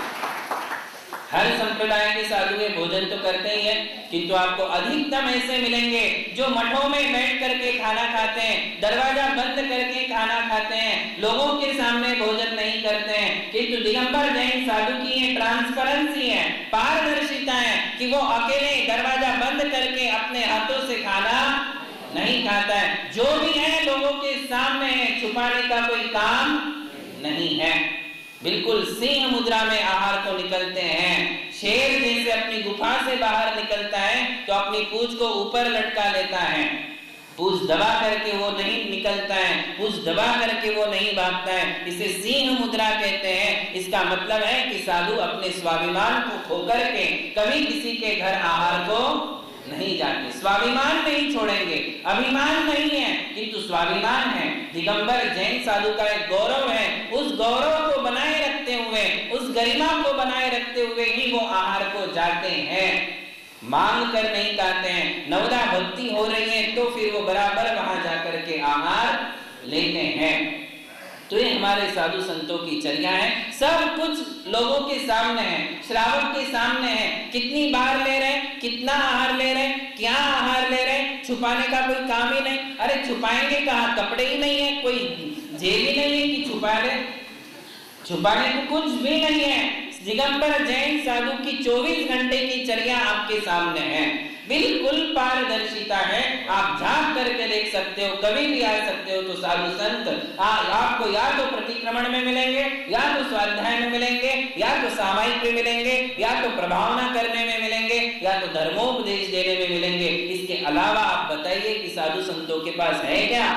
हर संप्रदाय के साधु ये भोजन तो करते ही हैं, किंतु आपको अधिकतम ऐसे मिलेंगे जो मठों में बैठ करके खाना खाते हैं, दरवाजा बंद करके खाना खाते हैं, लोगों के सामने भोजन नहीं करते हैं। किंतु दिगंबर जैन साधु की ये ट्रांसपेरेंसी है, पारदर्शिता है कि वो अकेले दरवाजा बंद करके अपने हाथों से खाना नहीं खाता है। जो भी है लोगों के सामने है, छुपाने का कोई काम नहीं है। बिल्कुल सिंह मुद्रा में आहार को निकलते हैं। शेर जैसे अपनी गुफा से बाहर निकलता है तो अपनी पूंछ को ऊपर लटका लेता है, पूंछ दबा करके वो नहीं निकलता है, पूंछ दबा करके वो नहीं भागता है। इसे सिंह मुद्रा कहते हैं। इसका मतलब है कि साधु अपने स्वाभिमान को खोकर के कभी किसी के घर आहार को नहीं जाते, स्वाभिमान नहीं छोड़ेंगे। अभिमान नहीं है किंतु स्वाभिमान है। दिगंबर जैन साधु का एक गौरव है, उस गौरव को बनाए रखते हुए, उस गरिमा को बनाए रखते हुए ही वो आहार को जाते हैं, मांग कर नहीं खाते हैं। नवदा भक्ति हो रही है तो फिर वो बराबर वहां जाकर के आहार लेते हैं। तो ये हमारे साधु संतों की चर्या है। सब कुछ लोगों के सामने है, श्रावक के सामने है। कितनी बार ले रहे, कितना आहार ले रहे, क्या आहार ले रहे, छुपाने का कोई काम ही नहीं। अरे छुपाएंगे कहाँ, कपड़े ही नहीं है, कोई जेब ही नहीं है कि छुपा ले, छुपाने को कुछ भी नहीं है। दिगंबर जैन साधु की 24 घंटे की चर्या आपके सामने है, बिल्कुल पारदर्शिता है। आप झांक करके देख सकते हो, कभी भी आ सकते हो। तो साधु संत आपको या तो प्रतिक्रमण में मिलेंगे, या तो स्वाध्याय में मिलेंगे, या तो सामायिक में मिलेंगे, या तो प्रभावना करने में मिलेंगे, या तो धर्मोपदेश देने में मिलेंगे। इसके अलावा आप बताइए कि साधु संतों के पास है क्या?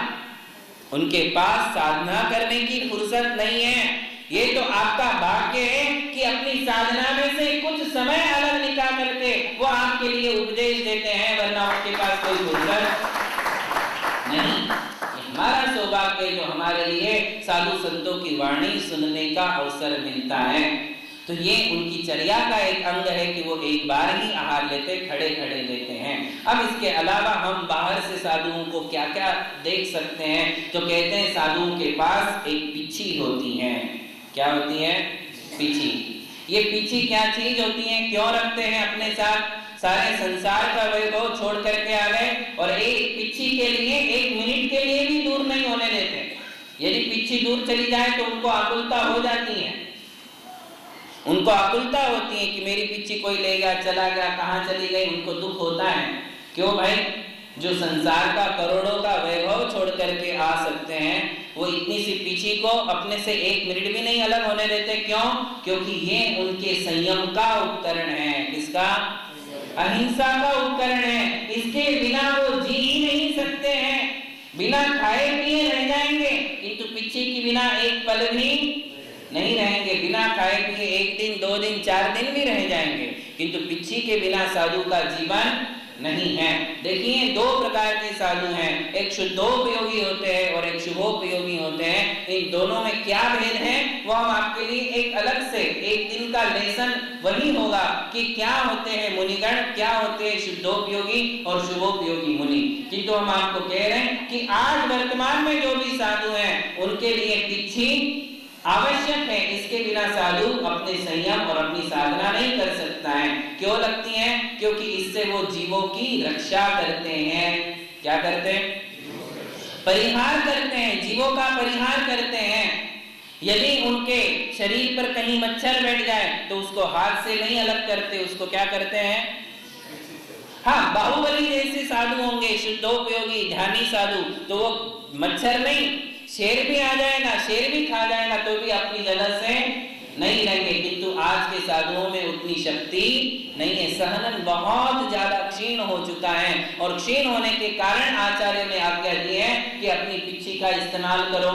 उनके पास साधना करने की फुर्सत नहीं है। ये तो आपका भाग्य है कि अपनी साधना में से कुछ समय अलग निकाल करके वो आपके लिए उपदेश देते हैं, वरना उनके पास कोई फुर्सत नहीं। हमारा सौभाग्य है जो हमारे लिए साधु संतों की वाणी सुनने का अवसर मिलता है। तो ये उनकी चर्या का एक अंग है कि वो एक बार ही आहार लेते, खड़े खड़े लेते हैं। अब इसके अलावा हम बाहर से साधुओं को क्या क्या देख सकते हैं? तो कहते हैं साधुओं के पास एक पिछी होती है। क्या होती है? पिछी। ये पिछी क्या चीज होती है, क्यों रखते हैं अपने साथ? सारे संसार का वैभव छोड़ करके आ गए और एक पिछी के लिए 1 मिनट के लिए भी दूर नहीं होने देते। यदि पिछी दूर चली जाए तो उनको आकुलता हो जाती है, उनको आकुलता होती है कि मेरी पिछी कोई ले गया, चला गया, कहाँ चली गई, उनको दुख होता है। क्यों भाई? जो संसार का करोड़ों का वैभव छोड़ करके आ सकते हैं, वो इतनी सी पिछी को अपने से 1 मिनट भी नहीं अलग होने देते। क्यों? क्योंकि ये उनके संयम का उपकरण है। किसका? अहिंसा का उपकरण है। इसके बिना वो जी ही नहीं सकते हैं, बिना खाए पिए रह जाएंगे, किंतु पिछी के बिना एक पल भी नहीं रहेंगे। बिना खाए पिए 1 दिन, 2 दिन, 4 दिन भी रह जाएंगे, किंतु पिछी के बिना साधु का जीवन नहीं है। देखिए 2 प्रकार के साधु हैं, एक शुद्धोपयोगी होते हैं और एक शुभोपयोगी होते हैं। इन दोनों में क्या भेद है वो हम आपके लिए एक अलग से एक दिन का लेसन वही होगा कि क्या होते हैं मुनिगण, क्या होते हैं शुद्धोपयोगी और शुभोपयोगी मुनि। किंतु हम आपको कह रहे हैं कि आज वर्तमान में जो भी साधु हैं उनके लिए पिछी आवश्यक है। इसके बिना साधु अपने संयम और अपनी साधना नहीं कर सकता है। क्यों लगती है? क्योंकि इससे वो जीवों की रक्षा करते हैं। क्या करते हैं? परिहार करते हैं, जीवों का परिहार करते हैं। यदि उनके शरीर पर कहीं मच्छर बैठ जाए तो उसको हाथ से नहीं अलग करते, उसको क्या करते हैं? हाँ, बाहुबली जैसे साधु होंगे, शुद्धोपयोगी ध्यानी साधु, तो वो मच्छर नहीं, शेर भी आ जाएगा, शेर भी खा जाएगा तो भी अपनी जगह से नहीं रहेंगे, किंतु आज के साधुओं में उतनी शक्ति नहीं है। सहनन बहुत ज्यादा क्षीण हो चुका है और क्षीण होने के कारण आचार्य ने आज्ञा दी है कि अपनी पिच्ची का इस्तेमाल करो।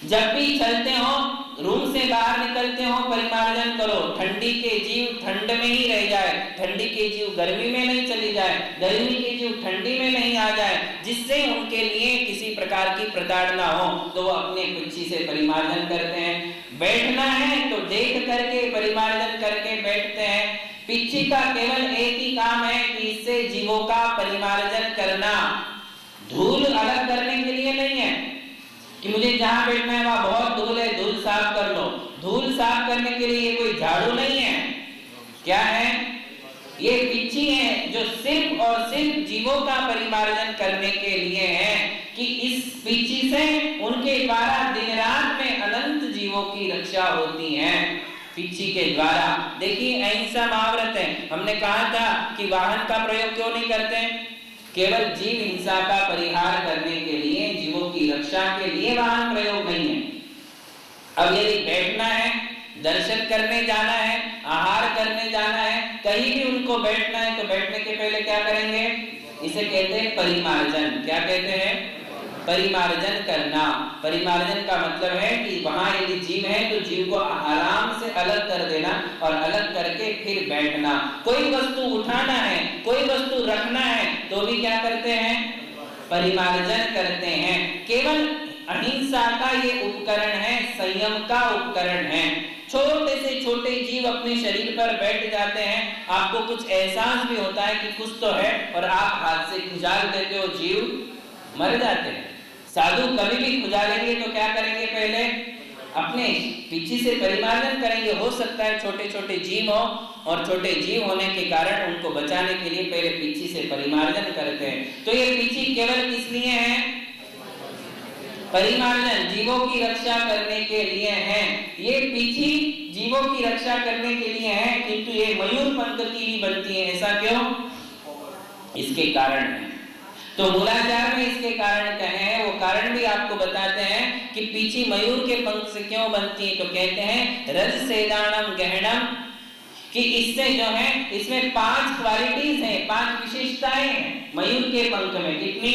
जब भी चलते हो, रूम से बाहर निकलते हो, परिमार्जन करो। ठंडी के जीव ठंड में ही रह जाए, ठंडी के जीव गर्मी में नहीं चली जाए, गर्मी के जीव ठंडी में नहीं आ जाए, जिससे उनके लिए किसी प्रकार की प्रताड़ना हो, तो वो अपने पिच्ची से परिमार्जन करते हैं। बैठना है तो देख करके परिमार्जन करके बैठते हैं। पिच्ची का केवल एक ही काम है कि इससे जीवों का परिमार्जन करना, धूल अलग करने के लिए नहीं है कि मुझे जहां बैठना है वहां बहुत धूल है, धूल साफ कर लो। धूल साफ करने के लिए ये कोई झाड़ू नहीं है। क्या है? ये पिच्ची है जो सिर्फ और सिर्फ जीवों का परिमार्जन करने के लिए है कि इस पिच्ची से उनके द्वारा दिन रात में अनंत जीवों की रक्षा होती है। पिच्ची के द्वारा देखिए, अहिंसा महाव्रत है। हमने कहा था कि वाहन का प्रयोग क्यों नहीं करते? केवल जीव हिंसा का परिहार करने के लिए, जीवों की रक्षा के लिए वाहन प्रयोग नहीं है। अब यदि बैठना है, दर्शन करने जाना है, आहार करने जाना है, कहीं भी उनको बैठना है तो बैठने के पहले क्या करेंगे? इसे कहते हैं परिमार्जन। क्या कहते हैं? परिमार्जन करना। परिमार्जन का मतलब है कि वहां यदि जीव है तो जीव को आराम से अलग कर देना और अलग करके फिर बैठना। कोई वस्तु उठाना है, कोई वस्तु रखना है तो भी क्या करते हैं? परिमार्जन करते हैं। केवल अहिंसा का ये उपकरण है, संयम का उपकरण है। छोटे से छोटे जीव अपने शरीर पर बैठ जाते हैं, आपको कुछ एहसास भी होता है कि कुछ तो है, और आप हाथ से खुजाल देते हो, जीव मर जाते हैं। साधु कभी भी खुजालेंगे तो क्या करेंगे? पहले अपने पिच्ची से परिमार्जन करेंगे। हो सकता है छोटे छोटे जीव हो, और छोटे जीव होने के कारण उनको बचाने के लिए पहले पिच्ची से परिमार्जन करते हैं। तो ये पिच्ची केवल किस लिए है? परिमार्जन, जीवों की रक्षा करने के लिए है। ये पिच्ची जीवों की रक्षा करने के लिए है, किंतु ये मयूर पंख की भी बनती है। ऐसा क्यों? इसके कारण है। तो मूलाचार में इसके कारण कहे हैं, वो कारण भी आपको बताते हैं कि पिच्ची मयूर के पंख से क्यों बनती है। तो कहते हैं रज सेदानम गहनम, कि इससे जो है, इसमें 5 क्वालिटीज हैं, 5 विशेषताएं हैं मयूर के पंख में। कितनी?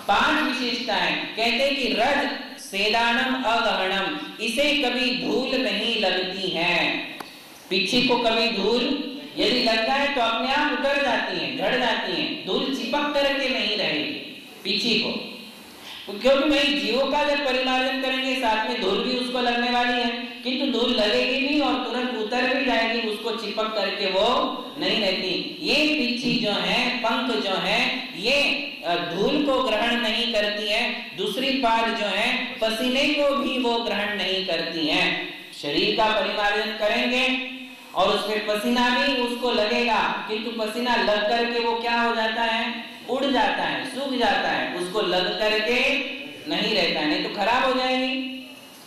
5 विशेषताएं। कहते हैं कि रज सेदानम अगहनम, इसे कभी धूल नहीं लगती है। पिच्ची को कभी धूल यदि लग जाए तो अपने आप उतर जाती है, झड़ जाती है, धूल चिपक करके नहीं रहेगी पिच्ची को। क्योंकि भाई जीवों का जब परिमार्जन करेंगे साथ में धूल भी उसको लगने वाली है, किंतु धूल लगेगी भी और तुरंत उतर भी जाएगी, उसको चिपक करके वो नहीं रहती। ये पिच्ची जो है, पंख जो है, ये धूल को ग्रहण नहीं करती है। दूसरी बात जो है, पसीने को भी वो ग्रहण नहीं करती है। शरीर का परिमार्जन करेंगे और उसमें पसीना भी उसको लगेगा, किंतु पसीना लग करके वो क्या हो जाता है? उड़ जाता है, सूख जाता है, उसको लग करके नहीं रहता है, नहीं तो खराब हो जाएगी।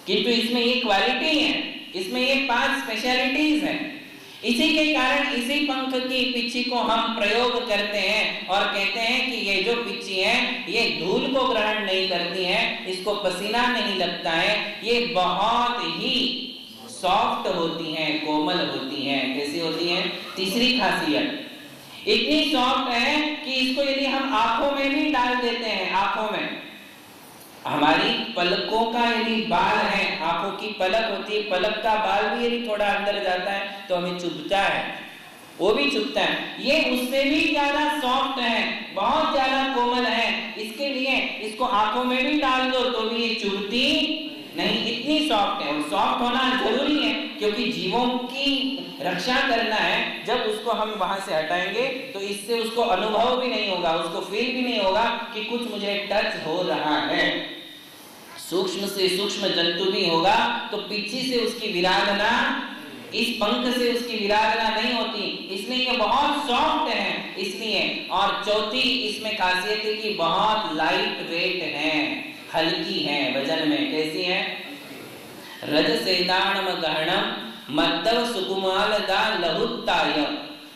किंतु इसमें ये क्वालिटी है, इसमें ये 5 स्पेशलिटीज हैं। इसी के कारण इसी पंख की पिच्ची को हम प्रयोग करते हैं और कहते हैं कि ये जो पिच्ची है ये धूल को ग्रहण नहीं करती है, इसको पसीना नहीं लगता है, ये बहुत ही सॉफ्ट होती हैं, कोमल होती हैं। कैसी होती हैं? तीसरी खासियत, इतनी सॉफ्ट है कि इसको यदि हम आंखों में भी डाल देते हैं, आंखों में, हमारी पलकों का यदि बाल है, आंखों की पलक होती है, पलक का बाल भी यदि थोड़ा अंदर जाता है तो हमें चुभता है, वो भी चुभता है। ये उससे भी ज्यादा सॉफ्ट है, बहुत ज्यादा कोमल है, इसके लिए इसको आंखों में भी डाल दो तो भी ये चुभती नहीं, इतनी सॉफ्ट है। और सॉफ्ट होना जरूरी है क्योंकि जीवों की रक्षा करना है। जब उसको हम वहां से हटाएंगे तो इससे उसको अनुभव भी नहीं होगा, उसको फील भी नहीं होगा कि कुछ मुझे टच हो रहा है। सूक्ष्म से सूक्ष्म जंतु भी होगा तो पिच्ची से उसकी विराधना, इस पंख से उसकी विराधना नहीं होती, इसलिए ये बहुत सॉफ्ट है इसलिए। और चौथी इसमें खासियत है कि बहुत लाइट वेट है, हल्की है वजन में। कैसी है? रज सेदानम गहनम मद्दव सुकुमाल दा लहुत्ताय,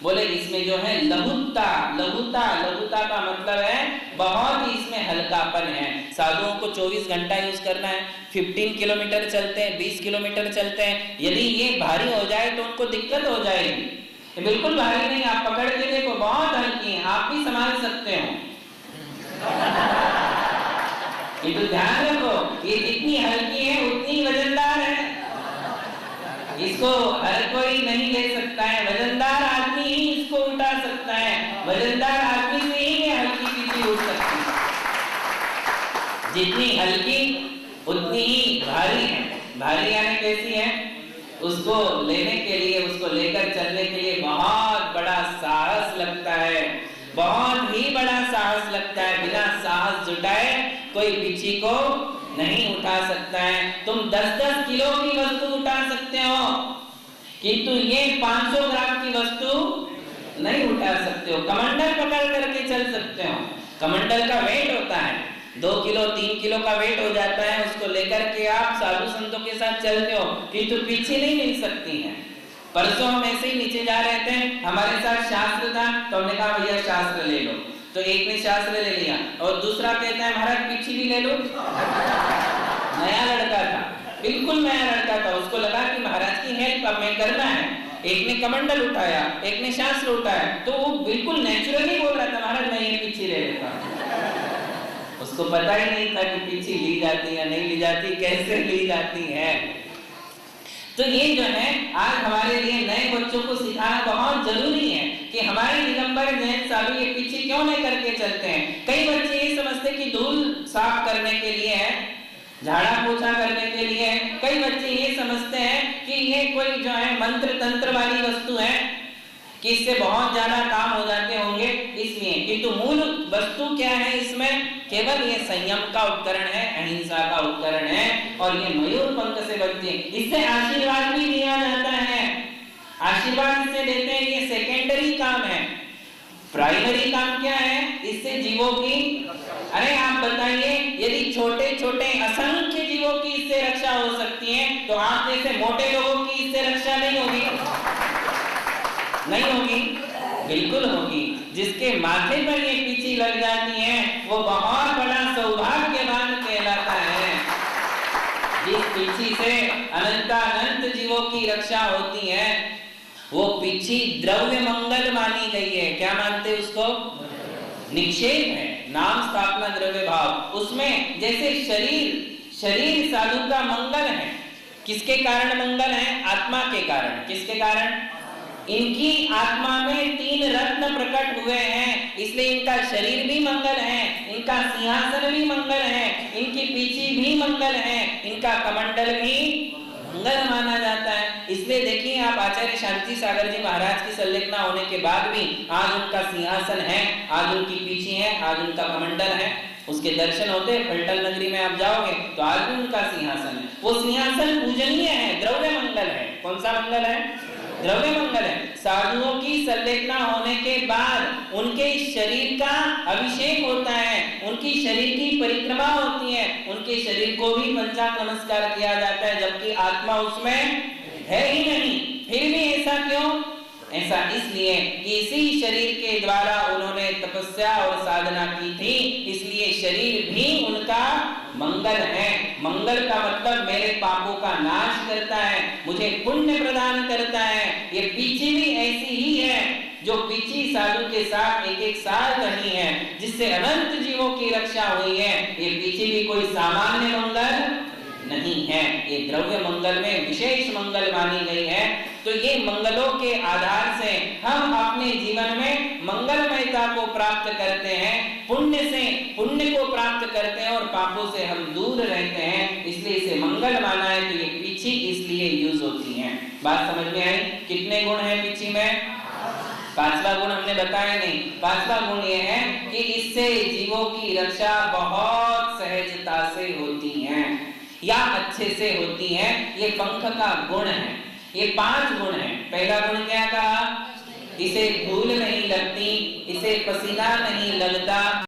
बोले इसमें जो है लघुता, लघुता, लघुता का मतलब है बहुत ही इसमें हल्कापन है। साधुओं को 24 घंटा यूज करना है, 15 किलोमीटर चलते हैं, 20 किलोमीटर चलते हैं, यदि ये भारी हो जाए तो उनको दिक्कत हो जाएगी। ये बिल्कुल भारी नहीं, आप पकड़ के देखो बहुत हल्की है, आप भी संभाल सकते हो। ये तो ध्यान रखो, ये जितनी हल्की है उतनी वजनदार है, इसको हर कोई नहीं ले सकता है, वजनदार आदमी ही इसको उठा सकता है, वजनदार आदमी से ही ये हल्की चीजें उठ सकती है। जितनी हल्की उतनी ही भारी है। भारी यानी कैसी है? उसको लेने के लिए, उसको लेकर चलने के लिए बहुत बड़ा साहस लगता है, बहुत ही बड़ा साहस लगता है। बिना साहस जुटाए कोई बिच्छी को नहीं उठा सकता है। तुम 10-10 किलो की वस्तु उठा सकते हो, किंतु ये 500 ग्राम की वस्तु नहीं उठा सकते हो। कमंडल पकड़ करके चल सकते हो, कमंडल का वेट होता है 2 किलो 3 किलो का वेट हो जाता है, उसको लेकर के आप साधु संतों के साथ चलते हो, किंतु पीछे नहीं मिल सकती है। परसों हम ऐसे ही नीचे जा रहे थे, हमारे साथ शास्त्र था, तो हमने कहा भैया शास्त्र ले लो, तो एक ने शास्त्र ले लिया और दूसरा कहता है महाराज पीछे भी ले लो। नया लड़का था, बिल्कुल नया लड़का था, उसको लगा कि महाराज की हेल्प अब मैं करना है। एक ने कमंडल उठाया, एक ने शास्त्र उठाया, तो वो बिल्कुल नेचुरली बोल रहा था महाराज मैं ये पीछे ले लेता। उसको पता ही नहीं था कि पीछे ली जाती है नहीं ली जाती, कैसे ली जाती है। तो ये जो है आज हमारे लिए नए बच्चों को सिखाना बहुत जरूरी है कि हमारे दिगंबर जैन साधु ये पीछे क्यों नहीं करके चलते हैं। कई बच्चे ये समझते कि धूल साफ करने के लिए है, झाड़ा पोछा करने के लिए है। कई बच्चे ये समझते हैं कि ये कोई जो है मंत्र तंत्र वाली वस्तु है कि इससे बहुत ज्यादा काम हो जाते होंगे इसलिए, किंतु मूल वस्तु क्या है इसमें? केवल ये संयम का उपकरण है, अहिंसा का उपकरण है, और ये मयूर पंख से बचते हैं। इससे आशीर्वाद भी दिया जाता है, आशीर्वाद इससे देते हैं, ये सेकेंडरी काम है। प्राइमरी काम क्या है? इससे जीवों की, अरे आप बताइए, यदि छोटे छोटे असंख्य जीवों की इससे रक्षा हो सकती है, तो आप जैसे मोटे लोगों की इससे रक्षा नहीं होगी? नहीं होगी, बिल्कुल होगी। जिसके माथे पर ये पीछी लग जाती है वो बहुत बड़ा सौभाग्यवान कहलाता है। जिस पीछी से अनंतानंत जीवों की रक्षा होती है वो पीछी द्रव्य मंगल मानी गई है। क्या मानते उसको? निक्षेप है, नाम स्थापना द्रव्य भाव। उसमें जैसे शरीर साधु का मंगल है। किसके कारण मंगल है? आत्मा के कारण। किसके कारण? इनकी आत्मा में 3 रत्न प्रकट हुए हैं, इसलिए इनका शरीर भी मंगल है, इनका सिंहासन भी मंगल है, इनकी पीछी भी मंगल है, इनका कमंडल भी मंगल माना जाता है। इसलिए देखिए आप आचार्य शांति सागर जी महाराज की संलेखना होने के बाद भी आज उनका सिंहासन है, आज उनकी पीछी है, आज उनका कमंडल है। उसके दर्शन होते हैं फलटन नगरी में आप जाओगे तो आज भी उनका सिंहासन है। वो सिंहासन पूजनीय है, द्रव्य मंगल है। कौन सा मंगल है? द्रव्य मंगल है। साधुओं की संलेखना होने के बाद उनके शरीर का अभिषेक होता है, उनकी शरीर की परिक्रमा होती है, उनके शरीर को भी पंचांग नमस्कार किया जाता है, जबकि आत्मा उसमें है ही नहीं। फिर भी ऐसा क्यों? ऐसा इसलिए कि इसी शरीर के द्वारा उन्होंने तपस्या और साधना की थी, इसलिए शरीर भी उनका मंगल है। मंगल का मतलब मेरे पापों का नाश करता है, मुझे पुण्य प्रदान करता है। ये पीछी भी ऐसी ही है जो पीछी साधु के साथ एक साथ रही है, जिससे अनंत जीवों की रक्षा हुई है। ये पीछी भी कोई सामान्य मंगल नहीं है, ये द्रव्य मंगल में विशेष मंगल मानी गई है। तो ये मंगलों के आधार से हम अपने जीवन में मंगलमयता को प्राप्त करते हैं, पुण्य को प्राप्त करते हैं और पापों से हम दूर रहते हैं, इसलिए इसे मंगल माना है। तो ये पीछी इसलिए यूज होती है। बात समझ में आई? कितने गुण हैं पीछी में? 5वां गुण हमने बताया नहीं। 5वां गुण ये है कि इससे जीवों की रक्षा बहुत सहजता से होती है या अच्छे से होती है। ये पंख का गुण है। ये 5 गुण है। पहला गुण क्या कहा? इसे धूल नहीं लगती, इसे पसीना नहीं लगता।